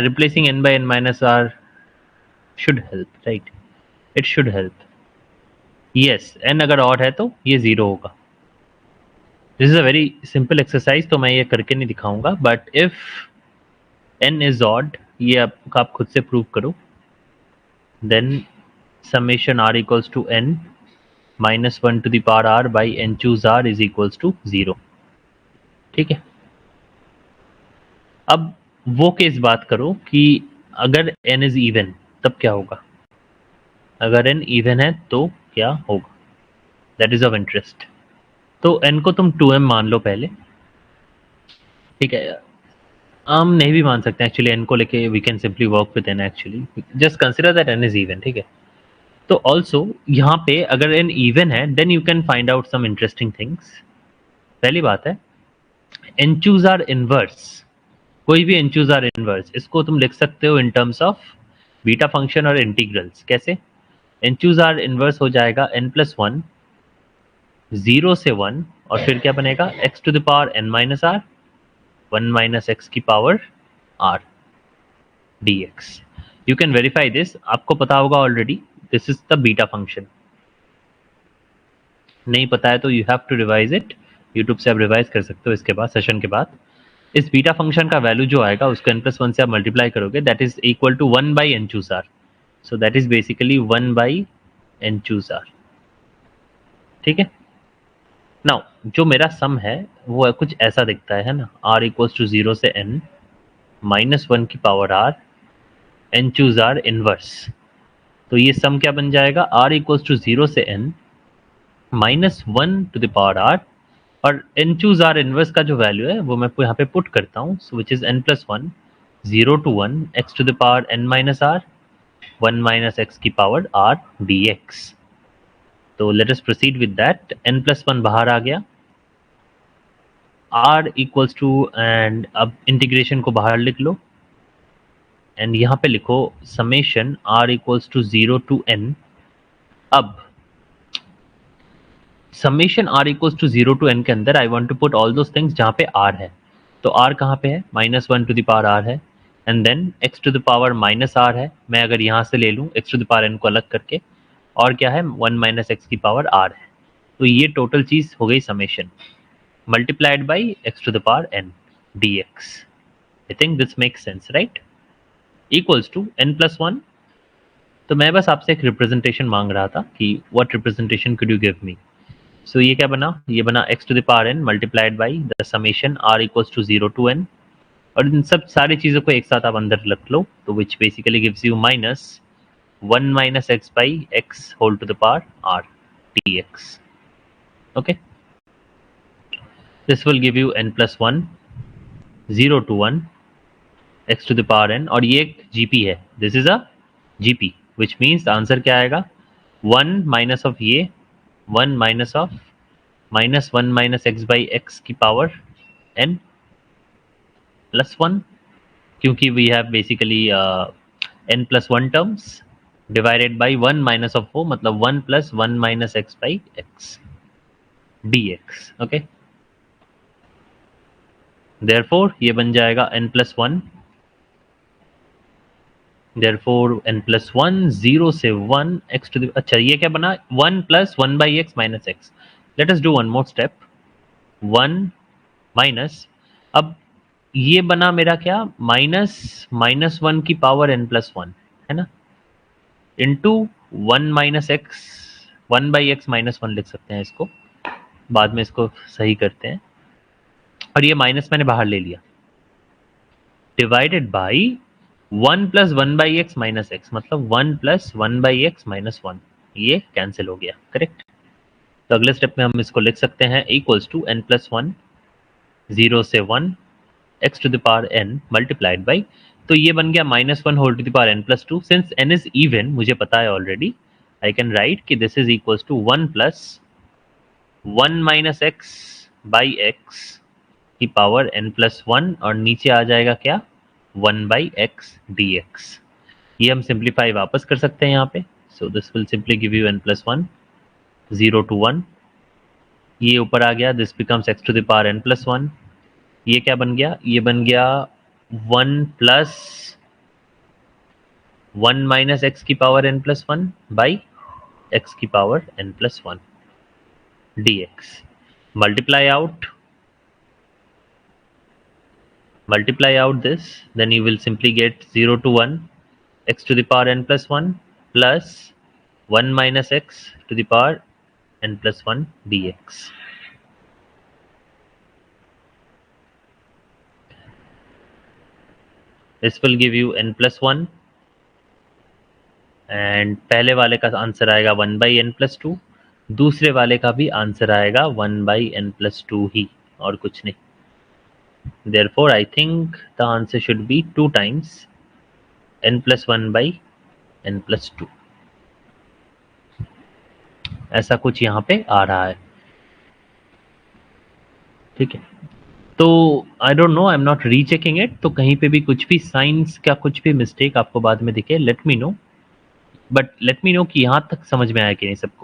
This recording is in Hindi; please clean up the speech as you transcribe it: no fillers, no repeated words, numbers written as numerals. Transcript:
replacing n by n minus r should help, right? It should help. Yes, n अगर odd है तो ये 0 होगा. This is a very simple exercise, तो मैं ये करके नहीं दिखाऊंगा, but if n is odd, ये आप खुद से प्रूव करो, then summation r equals to n minus 1 to the power r by n choose r is equals to 0. ठीक है. अब वो केस बात करो कि अगर n is even तब क्या होगा. अगर n even है तो क्या होगा, that is of interest. तो n को तुम 2m मान लो पहले, ठीक है. हम नहीं भी मान सकते हैं एक्चुअली n को लेके, we can simply work with n actually, just consider that n is even. ठीक है. तो ऑल्सो यहाँ पे अगर n इवन है then you can find out some interesting things. पहली बात है n चूज आर इनवर्स. कोई भी n चूज आर इनवर्स, इसको तुम लिख सकते हो in terms of beta function और इंटीग्रल्स. कैसे? n चूज आर इनवर्स हो जाएगा n प्लस 1 0 से 1 और फिर क्या बनेगा x to the power n minus r 1 minus x की power r dx. You can verify this, आपको पता होगा already, this is the beta function. नहीं पता है तो you have to revise it, YouTube से आप रिवाइज कर सकते हो इसके बाद, सेशन के बाद. इस बीटा फंक्शन का वैल्यू जो आएगा उसको n प्लस 1 से आप मल्टीप्लाई करोगे, that is equal to 1 by N choose R. So that is basically 1 by N choose R. ठीक है. नाउ जो मेरा सम है वो कुछ ऐसा दिखता है ना, r इक्वल्स टू 0 से n माइनस 1 की power r n choose r inverse. तो ये सम क्या बन जाएगा, r इक्वल्स टू 0 से n minus 1 to the power r, और n चूज r इनवर्स का जो वैल्यू है वो मैं यहाँ पे पुट करता हूँ, so which is n plus 1 0 to 1 x to the power n minus r 1 minus x की पावर r dx. तो let us proceed with that. n plus 1 बाहर आ गया, r इक्वल्स टू, एंड अब इंटीग्रेशन को बाहर लिख लो एंड यहाँ पे लिखो summation r equals to 0 to n. अब summation r equals to 0 to n के अंदर आई want to put all those things जहाँ पे r है. तो r कहाँ पे है, minus 1 to the power r है, and then x to the power minus r है. मैं अगर यहाँ से ले लूँ x to the power n को अलग करके, और क्या है 1 माइनस एक्स की पावर r है. तो ये टोटल चीज हो गई summation multiplied by x to the power n dx. I think this makes sense, right? Equals to n plus 1. तो मैं बस आपसे एक रिप्रेजेंटेशन मांग रहा था कि what representation could you give me. So ये क्या बना, ये बना x to the power n multiplied by the summation r equals to 0 to n, और इन सब सारी चीज़ों को एक साथ आप अंदर रख लो, तो which basically gives you minus 1 minus x by x whole to the power r dx. Okay, this will give you n plus 1 0 to 1 x to the power n, और ये एक gp है, this is a gp, which means answer क्या आएगा 1 minus of ये 1 minus of minus 1 minus x by x की पावर n plus 1, क्योंकि we have basically n plus 1 terms divided by 1 minus of 4, मतलब 1 plus 1 minus x by x dx. okay, therefore ये बन जाएगा n plus 1, therefore n plus 1 0 से 1 x to the, अच्छा ये क्या बना 1 plus 1 by x minus x. let us do one more step. 1 minus, अब ये बना मेरा क्या माइनस 1 की पावर n plus 1 है ना, into 1 minus x 1 by x minus 1 लिख सकते हैं इसको, बाद में इसको सही करते हैं, और ये माइनस मैंने बाहर ले लिया, divided by 1 plus 1 by x minus x, मतलब 1 प्लस 1 बाई एक्स माइनस 1, ये कैंसिल हो गया. करेक्ट. तो अगले स्टेप में हम इसको लिख सकते हैं इक्वल्स टू n प्लस 1 0 से 1 x to the power n multiplied by, तो ये बन गया minus 1 whole to the power n plus 2. Since n is even, मुझे पता है ऑलरेडी, आई कैन राइट कि this is equals to 1 plus 1 minus X by x की पावर n प्लस 1, और नीचे आ जाएगा क्या 1 बाई एक्स डी एक्स. ये हम सिंप्लीफाई वापस कर सकते हैं यहाँ पे. So this will simply give you n plus 1 0 to 1, ये ऊपर आ गया, this becomes x to the power n plus 1. ये क्या बन गया, ये बन गया 1 प्लस 1 माइनस एक्स की power n plus 1 by x की power n plus 1 dx. Multiply out this, then you will simply get 0 to 1 x to the power n plus 1 plus 1 minus x to the power n plus 1 dx. This will give you n plus 1 and पहले वाले का आंसर आएगा 1 बाई n प्लस 2, दूसरे वाले का भी आंसर आएगा 1 बाई n प्लस 2 ही, और कुछ नहीं. Therefore, I think the answer should be 2 times n plus 1 by n plus 2. ऐसा कुछ यहाँ पे आ रहा है. ठीक है, तो I don't know, I am not rechecking it, तो कहीं पे भी कुछ भी साइंस का कुछ भी मिस्टेक आपको बाद में दिखे, let me know, but let me know कि यहाँ तक समझ में आया कि नहीं सबको.